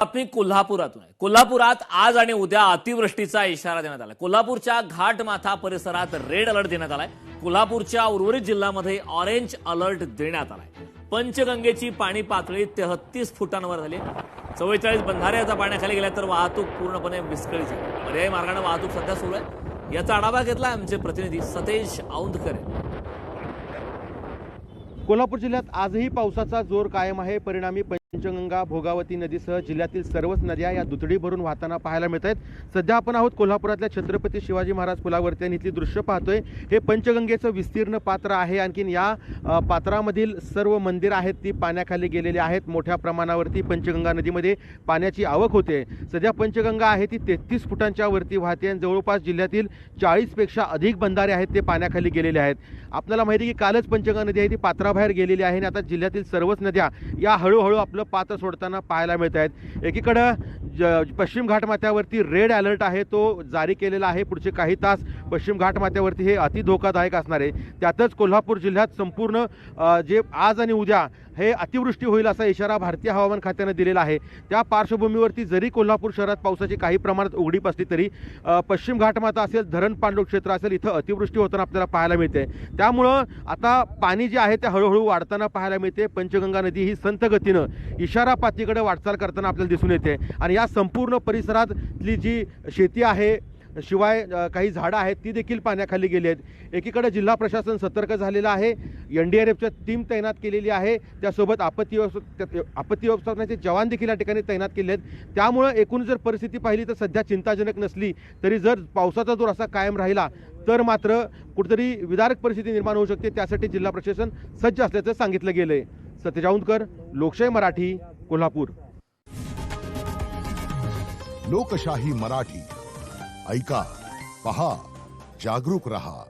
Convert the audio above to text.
बातमी कोल्हापुरातून आहे। कोल्हापुरात आज आणि उद्या अतिवृष्टीचा इशारा देण्यात आला। कोल्हापूरच्या घाटमाथा परिसरात रेड अलर्ट देण्यात आलाय। कोल्हापूरच्या उर्वरित जिल्ह्यामध्ये ऑरेंज अलर्ट देण्यात आलाय। पंचगंगेची पाणी पातळी 33 फुटांवर झाली। 44 बंधारे आता पाण्याखाली गेल्या तर वाहतूक पूर्णपणे विस्कळीत झाली। पर्यायी मार्गाने वाहतूक सध्या सुरू आहे। याचा आढावा घेतला आमचे प्रतिनिधी सतेज औंधकर। कोल्हापूर जिल्ह्यात आजही पावसाचा जोर कायम आहे। परिणामी पंचगंगा, भोगावती नदीसह जिल्ह्यातील सर्वच नद्या या दुथडी भरून वाहताना पाहायला मिळत आहेत। सध्या आपण आहोत कोल्हापुरातल्या छत्रपती शिवाजी महाराज पुलावरती आणि इथली दृश्य पाहतोय। हे पंचगंगेचं विस्तीर्ण पात्र आहे। आणखीन या पात्रामधील सर्व मंदिर आहेत ती पाण्याखाली गेलेली आहेत। मोठ्या प्रमाणावरती पंचगंगा नदीमध्ये पाण्याची आवक होते। सध्या पंचगंगा आहे ती 33 फुटांच्या वरती वाहते आणि जवळपास जिल्ह्यातील 40 पेक्षा अधिक बंधारे आहेत ते पाण्याखाली गेलेले आहेत। आपल्याला माहिती आहे की कालच पंचगंगा नदी आहे ती पात्राबाहेर गेलेली आहे आणि आता जिल्ह्यातील सर्वच नद्या या हळूहळू आपलं पात्र सोडताना पाहायला मिळत आहेत। एकीकडे पश्चिम घाटमाथ्यावरती रेड अलर्ट आहे तो जारी केलेला आहे। पुढचे काही तास पश्चिम घाटमाथ्यावरती हे अति धोकादायक असणार आहे। त्यातच कोल्हापूर जिल्ह्यात संपूर्ण जे आज आणि उद्या हे अतिवृष्टी होईल असा इशारा भारतीय हवामान खात्याने दिलेला आहे। त्या पार्श्वभूमीवरती जरी कोल्हापूर शहरात पावसाची काही प्रमाणात उघडीप असली तरी पश्चिम घाटमाथा असेल, धरण पांडव क्षेत्र असेल, इथं अतिवृष्टी होताना आपल्याला पाहायला मिळते। त्यामुळं आता पाणी जे आहे ते हळूहळू वाढताना पाहायला मिळते। पंचगंगा नदी ही संत गतीनं इशारा पातळीकडे वाटचाल करताना आपल्याला दिसून येते आणि या संपूर्ण परिसरातली जी शेती आहे, शिवाय काही झाडं आहेत ती देखील पाण्याखाली गेली आहेत। एकीकडे जिल्हा प्रशासन सतर्क झालेलं आहे। NDRFच्या टीम तैनात केलेली आहे। त्यासोबत आपत्ती व्यवस्थापनाचे जवान देखील या ठिकाणी तैनात केले आहेत। त्यामुळे एकूण जर परिस्थिती पाहिली तर सध्या चिंताजनक नसली तरी जर पावसाचा जोर असा कायम राहिला तर मात्र कुठेतरी विदारक परिस्थिती निर्माण होऊ शकते। त्यासाठी जिल्हा प्रशासन सज्ज असल्याचं सांगितलं गेलंय। सतेज औंधकर, लोकशाही मराठी, कोल्हापूर। लोकशाही मराठी ऐका, पहा, जागरूक रहा।